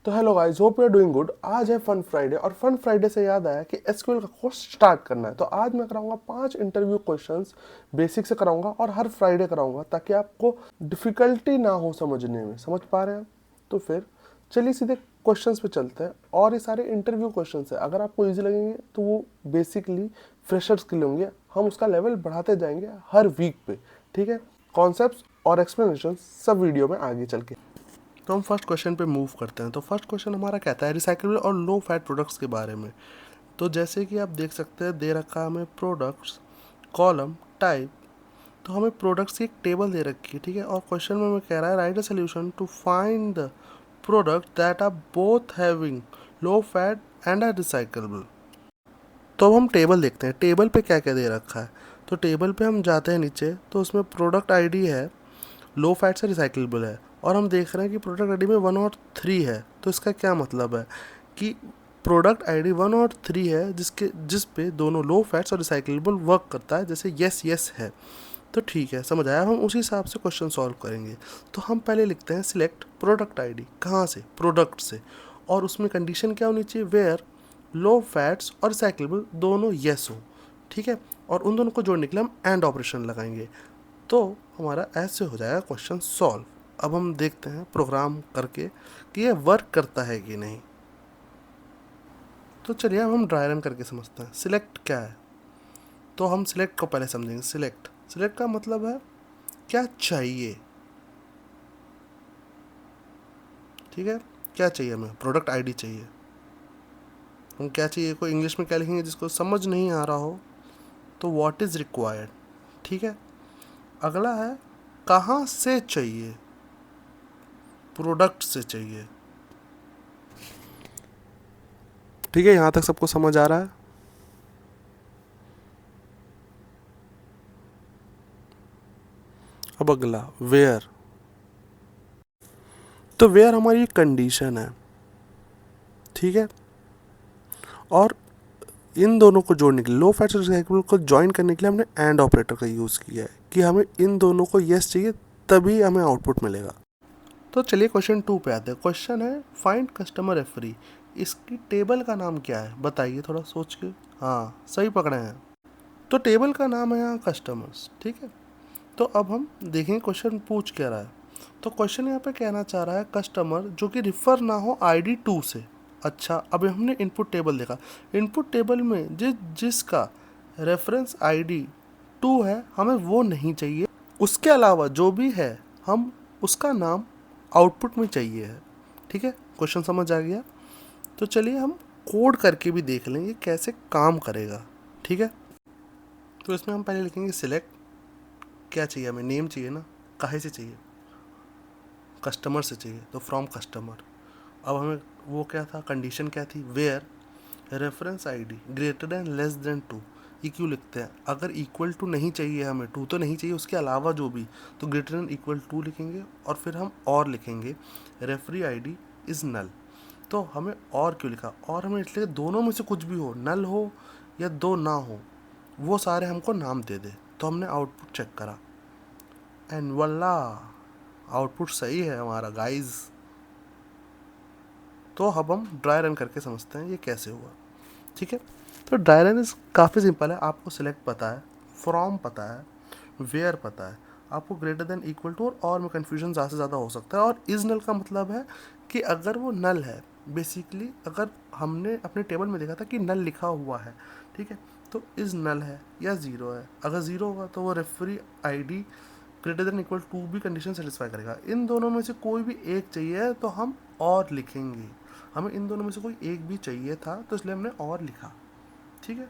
तो hello guys, hope you are doing good. आज है फन फ्राइडे और फन फ्राइडे से याद आया कि एसक्यूएल का कोर्स स्टार्ट करना है। तो आज मैं कराऊंगा 5 इंटरव्यू क्वेश्चंस, बेसिक से कराऊंगा और हर फ्राइडे कराऊंगा ताकि आपको डिफिकल्टी ना हो समझने में। समझ पा रहे हैं? तो फिर चलिए सीधे क्वेश्चंस पे चलते हैं। और ये सारे इंटरव्यू क्वेश्चंस है, अगर आपको इजी लगेंगे तो वो बेसिकली फ्रेशर्स के लिए होंगे। हम उसका लेवल बढ़ाते जाएंगे हर वीक पे, ठीक है। कॉन्सेप्ट्स और एक्सप्लेनेशन सब वीडियो में आगे चल के। तो हम फर्स्ट क्वेश्चन पे मूव करते हैं। तो फर्स्ट क्वेश्चन हमारा कहता है रिसाइकलेबल और लो फैट प्रोडक्ट्स के बारे में। तो जैसे कि आप देख सकते हैं, दे रखा है हमें प्रोडक्ट्स, कॉलम, टाइप। तो हमें प्रोडक्ट्स की एक टेबल दे रखी है, ठीक है। और क्वेश्चन में हमें कह रहा है write a solution to find the product that are both having low fat and are recyclable. तो अब हम टेबल देखते हैं, टेबल पे क्या क्या दे रखा है। तो टेबल पे हम जाते हैं नीचे, तो उसमें प्रोडक्ट आईडी है, लो फैट से रिसाइकलेबल है। और हम देख रहे हैं कि प्रोडक्ट आईडी में 1 और 3 है। तो इसका क्या मतलब है कि प्रोडक्ट आईडी 1 और 3 है जिस पे दोनों लो फैट्स और रिसाइकलेबल वर्क करता है, जैसे यस यस है। तो ठीक है, समझ आया। हम उसी हिसाब से क्वेश्चन सॉल्व करेंगे। तो हम पहले लिखते हैं सिलेक्ट प्रोडक्ट आईडी। कहाँ से? प्रोडक्ट से। और उसमें कंडीशन क्या होनी चाहिए? वेयर लो फैट्स और रिसाइकलेबल दोनों यस हो, ठीक है। और उन दोनों को जोड़ने के लिए हम एंड ऑपरेशन लगाएंगे। तो हमारा ऐसे हो जाएगा क्वेश्चन सॉल्व। अब हम देखते हैं प्रोग्राम करके कि ये वर्क करता है कि नहीं। तो चलिए अब हम ड्राई रन करके समझते हैं सिलेक्ट क्या है। तो हम सिलेक्ट को पहले समझेंगे। सिलेक्ट सिलेक्ट का मतलब है क्या चाहिए, ठीक है। क्या चाहिए? हमें प्रोडक्ट आईडी चाहिए। हम क्या चाहिए को इंग्लिश में क्या लिखेंगे जिसको समझ नहीं आ रहा हो, तो व्हाट इज़ रिक्वायर्ड, ठीक है। अगला है कहाँ से चाहिए, प्रोडक्ट से चाहिए, ठीक है। यहाँ तक सबको समझ आ रहा है? अब अगला वेयर। तो वेयर हमारी कंडीशन है, ठीक है। और इन दोनों को जोड़ने के लिए, लो फैट रिसाइकलेबल को ज्वाइन करने के लिए हमने एंड ऑपरेटर का यूज़ किया है कि हमें इन दोनों को यस चाहिए, तभी हमें आउटपुट मिलेगा। तो चलिए क्वेश्चन 2 पे आते हैं। क्वेश्चन है फाइंड कस्टमर रेफरी। इसकी टेबल का नाम क्या है बताइए थोड़ा सोच के। हाँ, सही पकड़े हैं। तो टेबल का नाम है यहाँ कस्टमर्स, ठीक है। तो अब हम देखेंगे क्वेश्चन पूछ क्या रहा है। तो क्वेश्चन यहाँ पे कहना चाह रहा है कस्टमर जो कि रिफ़र ना हो आईडी 2 से। अच्छा, अब हमने इनपुट टेबल देखा। इनपुट टेबल में जिसका रेफरेंस आईडी 2 है, हमें वो नहीं चाहिए। उसके अलावा जो भी है हम उसका नाम आउटपुट में चाहिए है, ठीक है। क्वेश्चन समझ आ गया? तो चलिए हम कोड करके भी देख लेंगे कैसे काम करेगा, ठीक है। तो इसमें हम पहले लिखेंगे सिलेक्ट क्या चाहिए हमें, नेम चाहिए ना, काहे से चाहिए, कस्टमर से चाहिए, तो फ्रॉम कस्टमर। अब हमें वो क्या था, कंडीशन क्या थी, where reference ID greater than less than 2। ये क्यों लिखते हैं? अगर इक्वल टू नहीं चाहिए हमें, 2 तो नहीं चाहिए, उसके अलावा जो भी, तो ग्रेटर देन इक्वल 2 लिखेंगे। और फिर हम और लिखेंगे रेफरी आईडी इज़ नल। तो हमें और क्यों लिखा? और हमें इसलिए दोनों में से कुछ भी हो, नल हो या 2 ना हो, वो सारे हमको नाम दे दे। तो हमने आउटपुट चेक करा एंड वल्ला आउटपुट सही है हमारा गाइज। तो अब हम ड्राई रन करके समझते हैं ये कैसे हुआ, ठीक है। तो ड्राई रन इज काफ़ी सिंपल है। आपको सिलेक्ट पता है, फ्रॉम पता है, वेयर पता है, आपको ग्रेटर देन इक्वल टू और में कन्फ्यूजन ज़्यादा से ज़्यादा हो सकता है। और इज़ नल का मतलब है कि अगर वो नल है, बेसिकली अगर हमने अपने टेबल में देखा था कि नल लिखा हुआ है, ठीक है, तो इज़ नल है या ज़ीरो है। अगर ज़ीरो होगा तो वो referee ID greater than equal to भी कंडीशन सेटिस्फाई करेगा। इन दोनों में से कोई भी एक चाहिए तो हम और लिखेंगे। हमें इन दोनों में से कोई एक भी चाहिए था, तो इसलिए हमने और लिखा, ठीक है।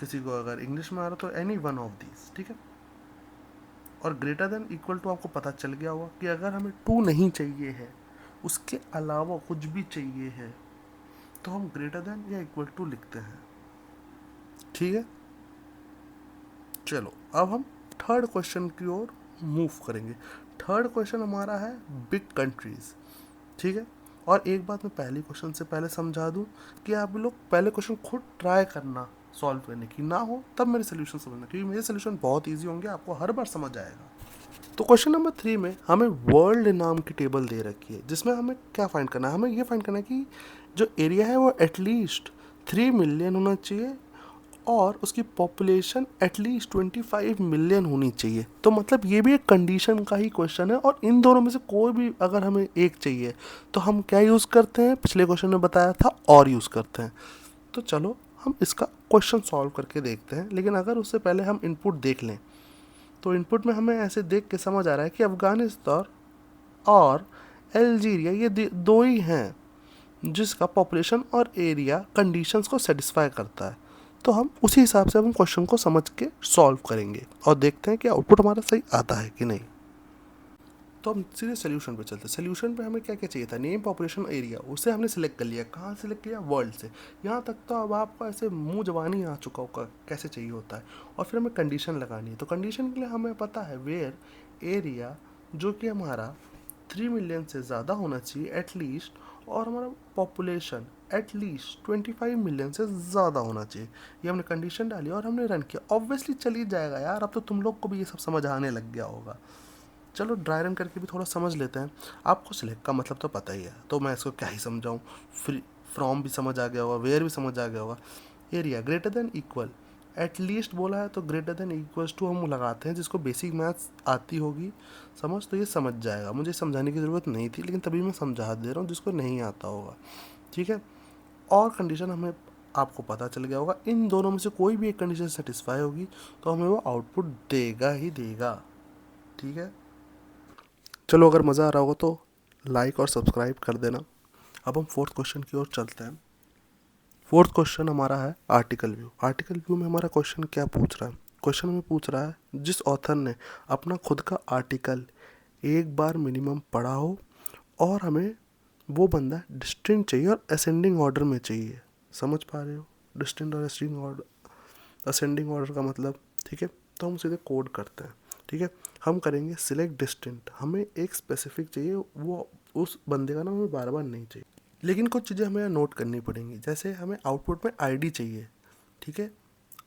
किसी को अगर इंग्लिश में आ रहा तो एनी वन ऑफ दीज, ठीक है। और ग्रेटर देन इक्वल टू आपको पता चल गया होगा कि अगर हमें 2 नहीं चाहिए है, उसके अलावा कुछ भी चाहिए है, तो हम ग्रेटर देन या इक्वल टू लिखते हैं, ठीक है। चलो अब हम थर्ड क्वेश्चन की ओर मूव करेंगे। थर्ड क्वेश्चन हमारा है बिग कंट्रीज, ठीक है। और एक बात मैं पहले क्वेश्चन से पहले समझा दूं कि आप लोग पहले क्वेश्चन खुद ट्राई करना सॉल्व करने की, ना हो तब मेरे सोल्यूशन समझना, क्योंकि मेरे सोल्यूशन बहुत इजी होंगे, आपको हर बार समझ आएगा। तो क्वेश्चन नंबर 3 में हमें वर्ल्ड नाम की टेबल दे रखी है, जिसमें हमें क्या फाइंड करना है, हमें ये फाइंड करना है कि जो एरिया है वो एटलीस्ट 3 मिलियन होना चाहिए और उसकी पॉपुलेशन एटलीस्ट 25 मिलियन होनी चाहिए। तो मतलब ये भी एक कंडीशन का ही क्वेश्चन है, और इन दोनों में से कोई भी अगर हमें एक चाहिए तो हम क्या यूज़ करते हैं, पिछले क्वेश्चन में बताया था, और यूज़ करते हैं। तो चलो हम इसका क्वेश्चन सॉल्व करके देखते हैं, लेकिन अगर उससे पहले हम इनपुट देख लें तो इनपुट में हमें ऐसे देख के समझ आ रहा है कि अफ़गानिस्तान और अल्जीरिया ये दो ही हैं जिसका पॉपुलेशन और एरिया कंडीशंस को सेटिस्फाई करता है। तो हम उसी हिसाब से हम क्वेश्चन को समझ के सॉल्व करेंगे और देखते हैं कि आउटपुट हमारा सही आता है कि नहीं। तो हम सीधे सोल्यूशन पे चलते हैं। सोल्यूशन पे हमें क्या क्या चाहिए था, नेम, पॉपुलेशन, एरिया, उसे हमने सिलेक्ट कर लिया। कहाँ सिलेक्ट किया, वर्ल्ड से। यहाँ तक तो अब आपको ऐसे मुंह जबानी आ चुका होगा कैसे चाहिए होता है। और फिर हमें कंडीशन लगानी है। तो कंडीशन के लिए हमें पता है वेयर एरिया जो कि हमारा 3 मिलियन से ज़्यादा होना चाहिए एटलीस्ट, और हमारा पॉपुलेशन एटलीस्ट 25 मिलियन से ज़्यादा होना चाहिए। ये हमने कंडीशन डाली और हमने रन किया। ऑब्वियसली चल ही जाएगा यार, अब तो तुम लोग को भी ये सब समझ आने लग गया होगा। चलो ड्राई रन करके भी थोड़ा समझ लेते हैं। आपको सिलेक्ट का मतलब तो पता ही है, तो मैं इसको क्या ही समझाऊँ। फ्री फ्रॉम भी समझ आ गया होगा, वेयर भी समझ आ गया होगा। Area greater than equal, at least बोला है तो ग्रेटर देन इक्वल्स टू हम लगाते हैं। जिसको बेसिक मैथ्स आती होगी समझ, तो ये समझ जाएगा। मुझे समझाने की ज़रूरत नहीं थी, लेकिन तभी मैं समझा दे रहा हूँ जिसको नहीं आता होगा, ठीक है। और कंडीशन हमें आपको पता चल गया होगा, इन दोनों में से कोई भी एक कंडीशन सेटिस्फाई होगी तो हमें वो आउटपुट देगा ही देगा, ठीक है। चलो अगर मज़ा आ रहा होगा तो लाइक और सब्सक्राइब कर देना। अब हम फोर्थ क्वेश्चन की ओर चलते हैं। फोर्थ क्वेश्चन हमारा है आर्टिकल व्यू। आर्टिकल व्यू में हमारा क्वेश्चन क्या पूछ रहा है, क्वेश्चन में पूछ रहा है जिस ऑथर ने अपना खुद का आर्टिकल एक बार मिनिमम पढ़ा हो और हमें वो बंदा डिस्टिंक्ट चाहिए और असेंडिंग ऑर्डर में चाहिए। समझ पा रहे हो, डिस्टिंक्ट और असेंडिंग ऑर्डर का मतलब, ठीक है। तो हम सीधे कोड करते हैं, ठीक है। हम करेंगे सिलेक्ट डिस्टेंट, हमें एक स्पेसिफिक चाहिए, वो उस बंदे का नाम हमें बार बार नहीं चाहिए। लेकिन कुछ चीज़ें हमें नोट करनी पड़ेंगी, जैसे हमें आउटपुट में आईडी चाहिए, ठीक है।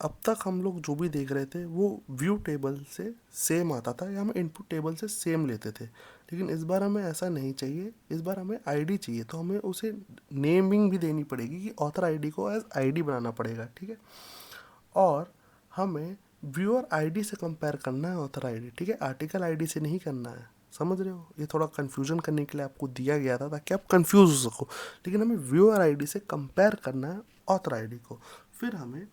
अब तक हम लोग जो भी देख रहे थे वो व्यू टेबल से सेम आता था या हम इनपुट टेबल से सेम लेते थे, लेकिन इस बार हमें ऐसा नहीं चाहिए। इस बार हमें आईडी चाहिए, तो हमें उसे नेमिंग भी देनी पड़ेगी कि ऑथर आईडी को एज आईडी बनाना पड़ेगा, ठीक है। और हमें व्यूअर आईडी से कंपेयर करना है ऑथर आईडी, ठीक है। आर्टिकल आईडी से नहीं करना है, समझ रहे हो। ये थोड़ा कंफ्यूजन करने के लिए आपको दिया गया था ताकि आप कंफ्यूज हो सको, लेकिन हमें व्यूअर आईडी से कंपेयर करना है ऑथर आईडी को। फिर हमें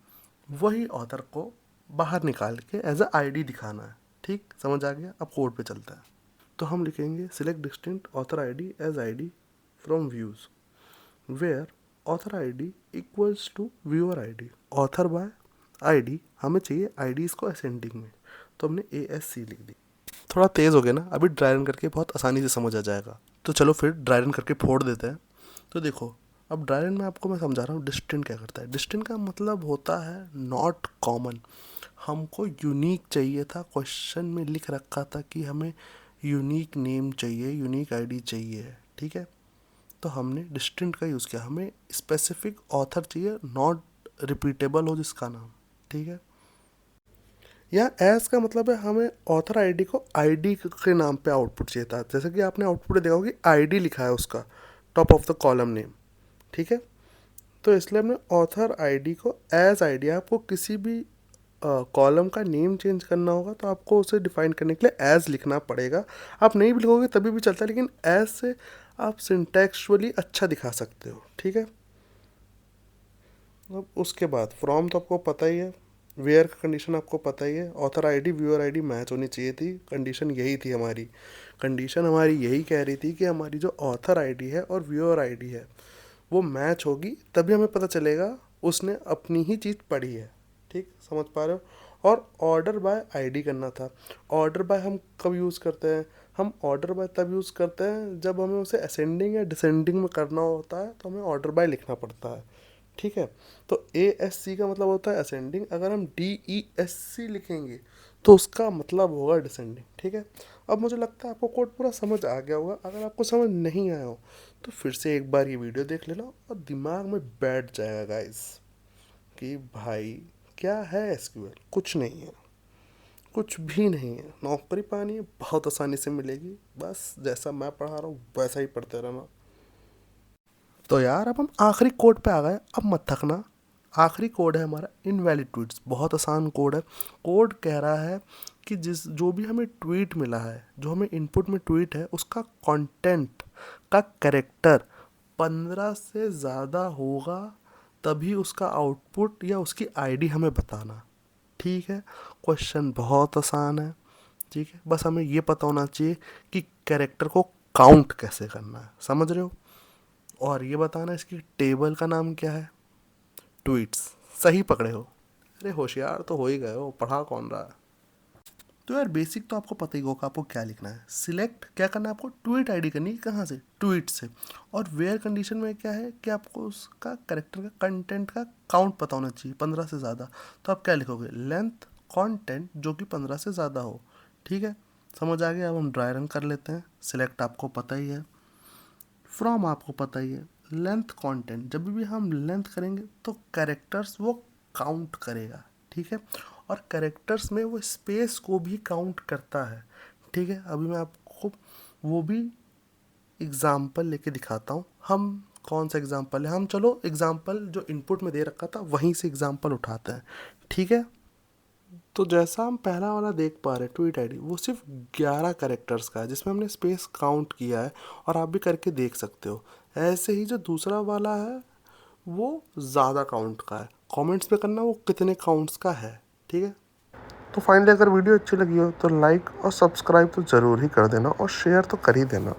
वही ऑथर को बाहर निकाल के एज अ आईडी दिखाना है, ठीक, समझ आ गया। अब कोड पे चलता है। तो हम लिखेंगे select distinct author ID as ID from views where author ID equals to viewer ID. Author by ID हमें चाहिए आईडी इसको असेंडिंग में, तो हमने ASC लिख दी। थोड़ा तेज़ हो गया ना, अभी ड्राई रन करके बहुत आसानी से समझ आ जाएगा। तो चलो फिर ड्राई रन करके फोड़ देते हैं। तो देखो, अब ड्राई रन में आपको मैं समझा रहा हूँ डिस्टिंक्ट क्या करता है। डिस्टिंक्ट का मतलब होता है नॉट कॉमन। हमको यूनिक चाहिए था, क्वेश्चन में लिख रखा था कि हमें यूनिक नेम चाहिए, यूनिक आईडी चाहिए, ठीक है। तो हमने डिस्टिंक्ट का यूज़ किया। हमें स्पेसिफिक ऑथर चाहिए, नॉट रिपीटेबल हो जिसका नाम, ठीक है। या एस का मतलब है हमें ऑथर आईडी को आईडी के नाम पे आउटपुट चाहिए था। जैसे कि आपने आउटपुट देखा होगा कि आईडी लिखा है उसका top of the column name, ठीक है। तो इसलिए हमने ऑथर आईडी को एज आईडी, आपको किसी भी कॉलम का नेम चेंज करना होगा तो आपको उसे डिफाइन करने के लिए एज लिखना पड़ेगा। आप नहीं भी लिखोगे तभी भी चलता है, लेकिन एज से आप सिंटेक्चुअली अच्छा दिखा सकते हो, ठीक है। अब उसके बाद फ्रॉम तो आपको पता ही है, वेयर का कंडीशन आपको पता ही है, author ID viewer ID match होनी चाहिए थी। कंडीशन यही थी हमारी, कंडीशन हमारी यही कह रही थी कि हमारी जो ऑथर आईडी है और व्यूअर आईडी है वो मैच होगी, तभी हमें पता चलेगा उसने अपनी ही चीज़ पढ़ी है, ठीक, समझ पा रहे हो। और ऑर्डर बाय आईडी करना था। ऑर्डर बाय हम कब यूज़ करते हैं, हम ऑर्डर बाय तब यूज़ करते हैं जब हमें उसे असेंडिंग या डिसेंडिंग में करना होता है, तो हमें ऑर्डर बाय लिखना पड़ता है, ठीक है। तो ASC का मतलब होता है असेंडिंग। अगर हम DESC लिखेंगे तो उसका मतलब होगा डिसेंडिंग, ठीक है। अब मुझे लगता है आपको कोड पूरा समझ आ गया होगा। अगर आपको समझ नहीं आया हो तो फिर से एक बार ये वीडियो देख लेना और दिमाग में बैठ जाएगा गाइस कि भाई क्या है SQL, कुछ नहीं है, कुछ भी नहीं है, नौकरी पानी है बहुत आसानी से मिलेगी, बस जैसा मैं पढ़ा रहा हूँ वैसा ही पढ़ते रहना। तो यार अब हम आखिरी कोड पे आ गए, अब मत थकना। आखिरी कोड है हमारा इनवैलिड ट्वीट्स, बहुत आसान कोड है। कोड कह रहा है कि जो भी हमें ट्वीट मिला है, जो हमें इनपुट में ट्वीट है, उसका कंटेंट का कैरेक्टर 15 से ज़्यादा होगा तभी उसका आउटपुट या उसकी आईडी हमें बताना। ठीक है, क्वेश्चन बहुत आसान है। ठीक है, बस हमें ये पता होना चाहिए कि कैरेक्टर को काउंट कैसे करना है, समझ रहे हो। और ये बताना इसकी टेबल का नाम क्या है, ट्वीट्स। सही पकड़े हो, अरे होशियार तो हो ही गए हो, पढ़ा कौन रहा है। तो यार बेसिक तो आपको पता ही होगा आपको क्या लिखना है। सिलेक्ट क्या करना है आपको, ट्वीट आईडी करनी है, कहाँ से, ट्वीट से। और वेयर कंडीशन में क्या है कि आपको उसका करेक्टर का कंटेंट का काउंट पता होना चाहिए 15 से ज़्यादा। तो आप क्या लिखोगे, लेंथ कंटेंट जो कि 15 से ज़्यादा हो। ठीक है, समझ आ गया। अब हम ड्राई रन कर लेते हैं। सिलेक्ट आपको पता ही है, फ्रॉम आपको पता ही है, लेंथ कंटेंट जब भी हम लेंथ करेंगे तो कैरेक्टर्स वो काउंट करेगा। ठीक है, और कैरेक्टर्स में वो स्पेस को भी काउंट करता है। ठीक है, अभी मैं आपको वो भी एग्जाम्पल लेके दिखाता हूँ। हम कौन सा एग्जाम्पल है, हम चलो एग्जाम्पल जो इनपुट में दे रखा था वहीं से एग्जाम्पल उठाते हैं। ठीक है, तो जैसा हम पहला वाला देख पा रहे हैं ट्वीट आईडी, वो सिर्फ 11 कैरेक्टर्स का है जिसमें हमने स्पेस काउंट किया है, और आप भी करके देख सकते हो। ऐसे ही जो दूसरा वाला है वो ज़्यादा काउंट का है। कमेंट्स पे करना वो कितने काउंट्स का है। ठीक है, तो फाइनली अगर वीडियो अच्छी लगी हो तो लाइक और सब्सक्राइब तो ज़रूर ही कर देना, और शेयर तो कर ही देना।